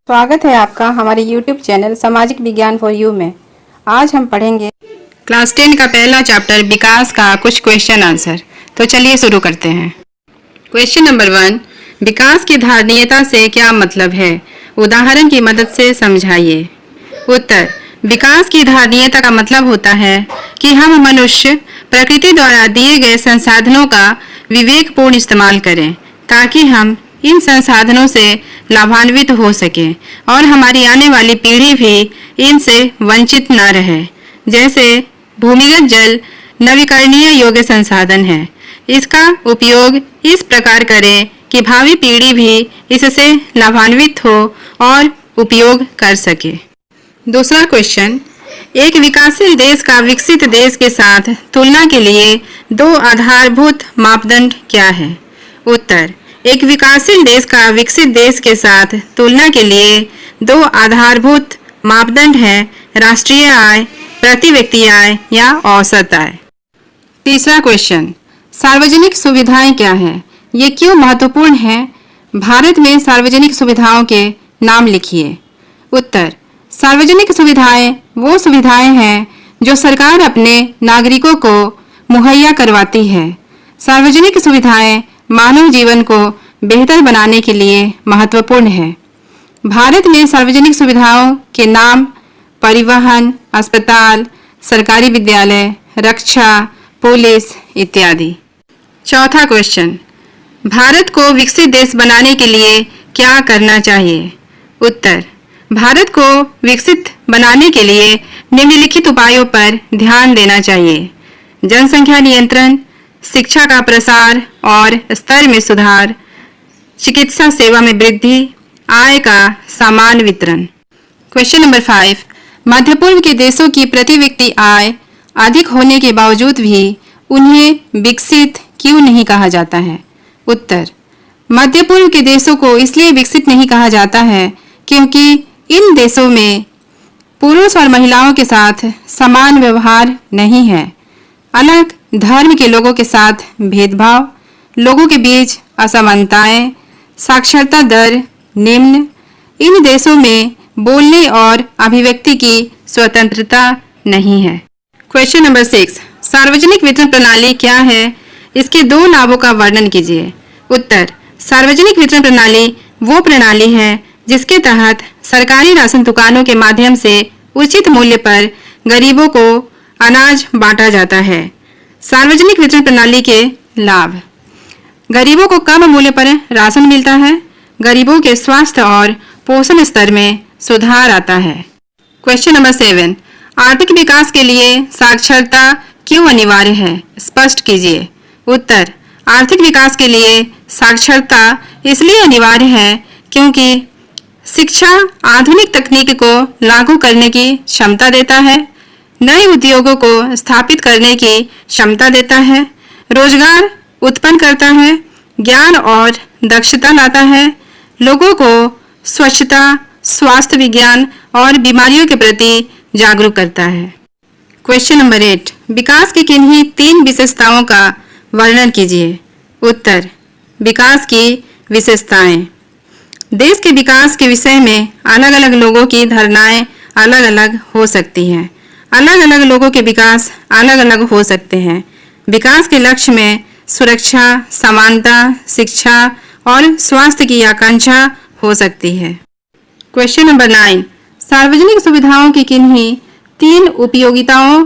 स्वागत है आपका हमारे YouTube चैनल सामाजिक विज्ञान फॉर यू में। आज हम पढ़ेंगे क्लास 10 का पहला चैप्टर विकास का कुछ क्वेश्चन आंसर। तो चलिए शुरू करते हैं। क्वेश्चन नंबर 1, विकास की धारणीयता से क्या मतलब है? उदाहरण की मदद से समझाइए। उत्तर, विकास की धारणीयता का मतलब होता है कि हम मनुष्य प्रकृति द्वारा दिए गए संसाधनों का विवेकपूर्ण इस्तेमाल करें ताकि हम इन संसाधनों से लाभान्वित हो सके और हमारी आने वाली पीढ़ी भी इनसे वंचित न रहे। जैसे भूमिगत जल नवीकरणीय योग्य संसाधन है, इसका उपयोग इस प्रकार करें कि भावी पीढ़ी भी इससे लाभान्वित हो और उपयोग कर सके। दूसरा क्वेश्चन, एक विकासशील देश का विकसित देश के साथ तुलना के लिए दो आधारभूत मापदंड क्या है? उत्तर, एक विकासशील देश का विकसित देश के साथ तुलना के लिए दो आधारभूत मापदंड हैं, राष्ट्रीय आय, प्रति व्यक्ति आय या औसत आय। तीसरा क्वेश्चन, सार्वजनिक सुविधाएं क्या हैं? ये क्यों महत्वपूर्ण हैं? भारत में सार्वजनिक सुविधाओं के नाम लिखिए। उत्तर, सार्वजनिक सुविधाएं वो सुविधाएं हैं जो सरकार अपने नागरिकों को मुहैया करवाती है। सार्वजनिक सुविधाएं मानव जीवन को बेहतर बनाने के लिए महत्वपूर्ण है। भारत में सार्वजनिक सुविधाओं के नाम परिवहन, अस्पताल, सरकारी विद्यालय, रक्षा, पुलिस इत्यादि। चौथा क्वेश्चन, भारत को विकसित देश बनाने के लिए क्या करना चाहिए? उत्तर, भारत को विकसित बनाने के लिए निम्नलिखित उपायों पर ध्यान देना चाहिए। जनसंख्या नियंत्रण, शिक्षा का प्रसार और स्तर में सुधार, चिकित्सा सेवा में वृद्धि, आय का समान वितरण। क्वेश्चन नंबर 5, मध्य पूर्व के देशों की प्रति व्यक्ति आय अधिक होने के बावजूद भी उन्हें विकसित क्यों नहीं कहा जाता है? उत्तर, मध्य पूर्व के देशों को इसलिए विकसित नहीं कहा जाता है क्योंकि इन देशों में पुरुष और महिलाओं के साथ समान व्यवहार नहीं है। अलग धर्म के लोगों के साथ भेदभाव, लोगों के बीच असमानताएं, साक्षरता दर निम्न, इन देशों में बोलने और अभिव्यक्ति की स्वतंत्रता नहीं है। क्वेश्चन नंबर 6, सार्वजनिक वितरण प्रणाली क्या है? इसके दो लाभों का वर्णन कीजिए। उत्तर, सार्वजनिक वितरण प्रणाली वो प्रणाली है जिसके तहत सरकारी राशन दुकानों के माध्यम से उचित मूल्य पर गरीबों को अनाज बांटा जाता है। सार्वजनिक वितरण प्रणाली के लाभ, गरीबों को कम मूल्य पर राशन मिलता है, गरीबों के स्वास्थ्य और पोषण स्तर में सुधार आता है। क्वेश्चन नंबर 7, आर्थिक विकास के लिए साक्षरता क्यों अनिवार्य है? स्पष्ट कीजिए। उत्तर, आर्थिक विकास के लिए साक्षरता इसलिए अनिवार्य है क्योंकि शिक्षा आधुनिक तकनीक को लागू करने की क्षमता देता है, नए उद्योगों को स्थापित करने की क्षमता देता है, रोजगार उत्पन्न करता है, ज्ञान और दक्षता लाता है, लोगों को स्वच्छता, स्वास्थ्य विज्ञान और बीमारियों के प्रति जागरूक करता है। क्वेश्चन नंबर 8, विकास की किन्हीं 3 विशेषताओं का वर्णन कीजिए। उत्तर, विकास की विशेषताएं, देश के विकास के विषय में अलग अलग लोगों की धारणाएं अलग अलग हो सकती हैं। अलग अलग लोगों के विकास अलग अलग हो सकते हैं। विकास के लक्ष्य में सुरक्षा, समानता, शिक्षा और स्वास्थ्य की आकांक्षा हो सकती है। क्वेश्चन नंबर 9, सार्वजनिक सुविधाओं की किन्हीं 3 उपयोगिताओं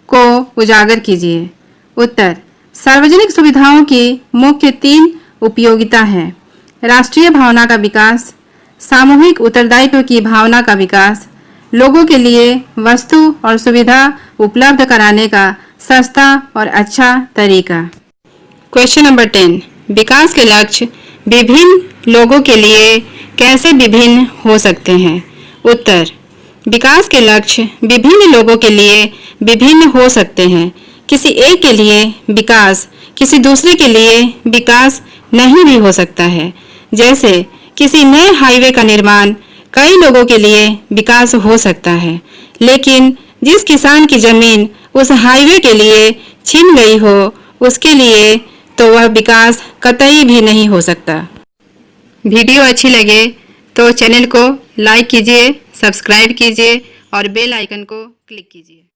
को उजागर कीजिए। उत्तर, सार्वजनिक सुविधाओं की मुख्य 3 उपयोगिता हैं, राष्ट्रीय भावना का विकास, सामूहिक उत्तरदायित्व की भावना का विकास, लोगों के लिए वस्तु और सुविधा उपलब्ध कराने का सस्ता और अच्छा तरीका। क्वेश्चन नंबर 10, विकास के लक्ष्य विभिन्न लोगों के लिए कैसे विभिन्न हो सकते हैं? उत्तर, विकास के लक्ष्य विभिन्न लोगों के लिए विभिन्न हो सकते हैं। किसी एक के लिए विकास किसी दूसरे के लिए विकास नहीं भी हो सकता है। जैसे किसी नए हाईवे का निर्माण कई लोगों के लिए विकास हो सकता है, लेकिन जिस किसान की जमीन उस हाईवे के लिए छिन गई हो उसके लिए तो वह विकास कतई भी नहीं हो सकता। वीडियो अच्छी लगे तो चैनल को लाइक कीजिए, सब्सक्राइब कीजिए और बेल आइकन को क्लिक कीजिए।